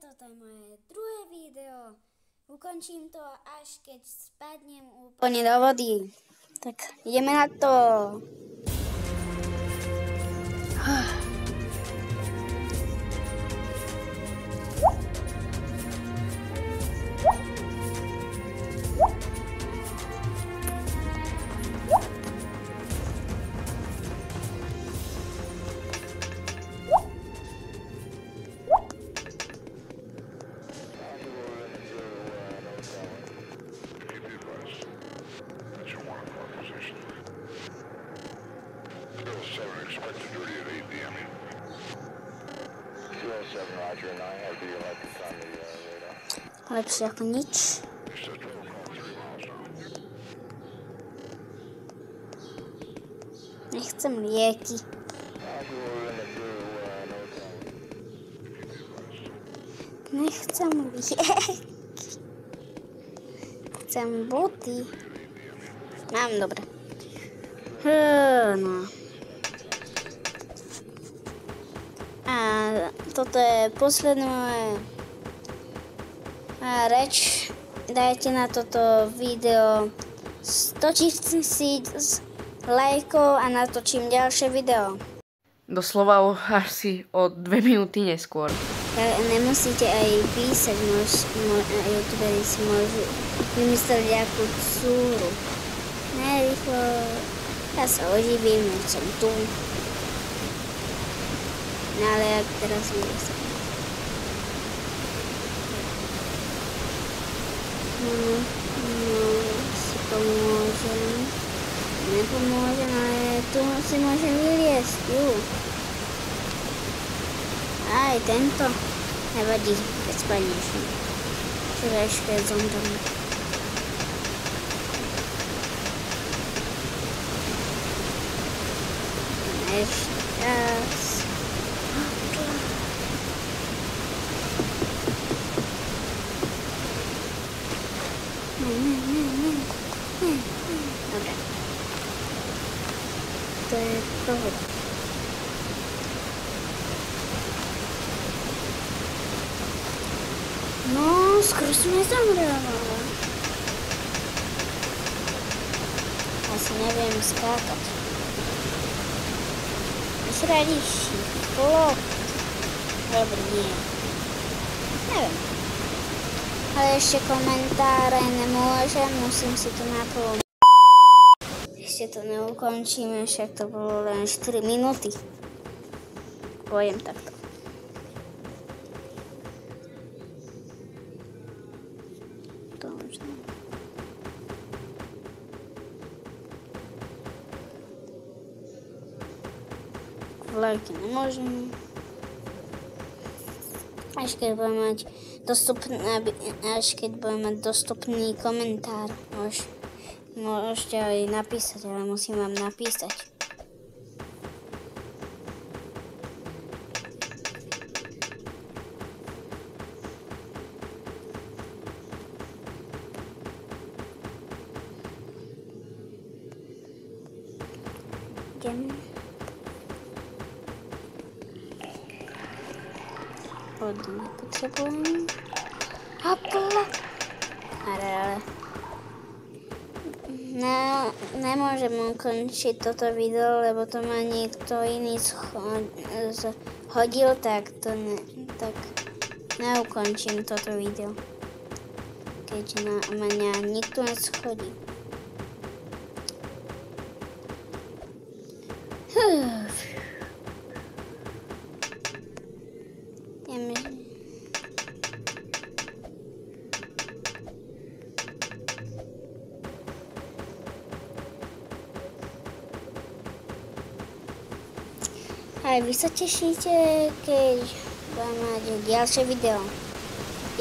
toto je moje druhé video. Ukončím to, až keď spadnem úplne do vody. Tak ideme na to. Lepšie ako nič. Nechcem lieky. Nechcem lieky. Chcem boty. Mám, dobre. No. A toto je posledná reč. Dajte na toto video 100 000 lajkov a natočím ďalšie video. Doslova asi o 2 minúty neskôr. Nemusíte aj písať, youtuberi si môžu vymyslieť nejakú cúru. Rýchlo, ja sa oživím, som tu. No ale jak teraz vymyslím. Si pomôžem. Nepomôžem, ale tu si môžem vyliesť. Aj tento. Nevadí, keď spadneš. Čiže ešte zomrem. Ešte raz. Dobre. To je pohoda. No, skoro som nezomrela. Asi neviem skákať. Zradíš flop. Dobre, nie. Neviem. Ale ešte komentáre nemôžem, musím si to naplniť. Ešte to neukončíme, však to bolo len 4 minúty. Pôjdem takto. To už ne. Lajky nemôžem. Až keď budem mať dostupný komentár, môžete aj napísať, ale musím vám napísať. Idem. Vodu nepotrebujem. Apple. Ale. Nemôžem ukončiť toto video, lebo to ma niekto iný hodil, tak neukončím toto video. Keď na mňa nikto neschodí. Aj vy sa tešíte, keď budem mať ďalšie video.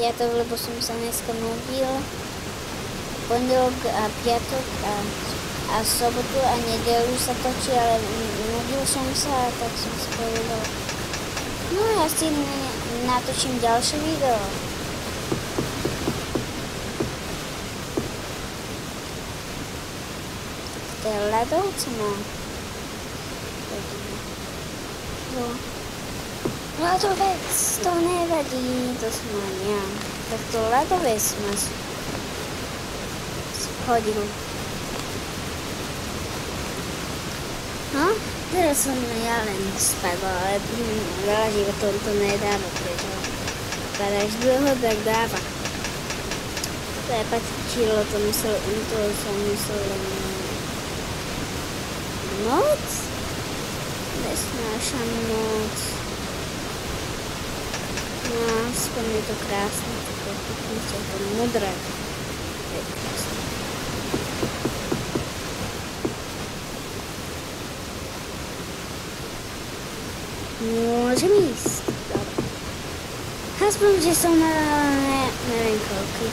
Ja to, lebo som sa dneska nudil. Pondelok a piatok a sobotu a nedeľu sa točí, ale nudil som sa, tak som si povedal. No ja si natočím ďalšie video. To je ľadovce, no. Ľadovec, to nevadí, to som len ja. Tak to ľadovec ma hodil. No, teraz som ja len spadla, ale veľa životov to nedáva, preto teraz dlho tak dáva. Prepačilo, to som myslel len noc? Nesnášam noc. No, aspoň je to krásne, tako chytnice, to modré. To je krásne. Môžem ísť. Dobre. Aspoň, že som na neviem koľký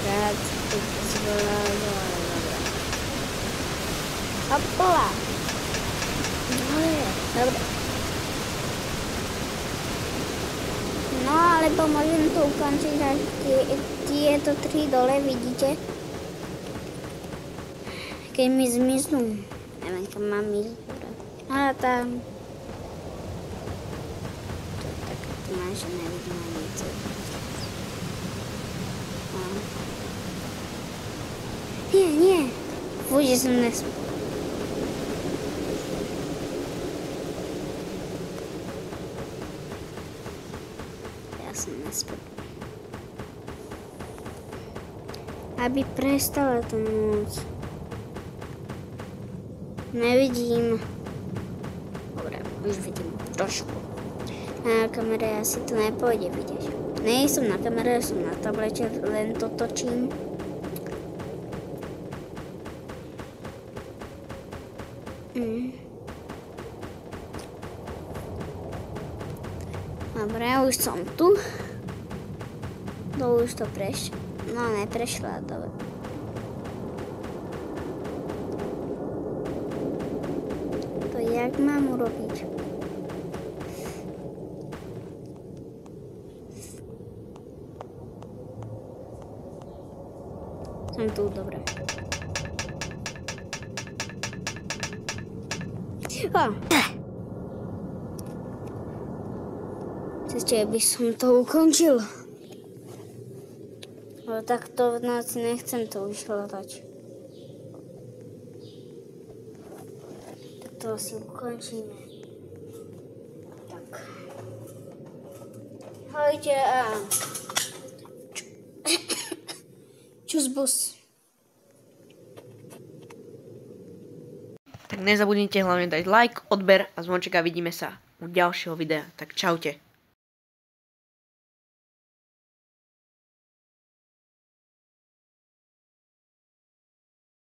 krát to zvládla. Hopla. Dobre. No, alebo môžem to ukončiť až tieto 3 dole, vidíte? Keď mi zmiznú. Neviem, kam mám ísť. A tam. To máš, že nevidím nic. Nie. Fuj, že som nesmel. Aby prestala to moc. Nevidím. Dobre, už vidím trošku. Na kamere asi to nepôjde vidieť. Nie som na kamere, som na tablete, len to točím. Dobre, už som tu. Už to prešla. No, neprešla, dobre. To jak mám urobiť? Som tu, dobre. Ešte by som to ukončil. Ale takto v noci nechcem to už hľadať. Tak to asi ukončíme. Tak. Hojte a... Čus bus. Tak nezabudnite hlavne dať like, odber a zvonček a vidíme sa u ďalšieho videa. Tak čaute.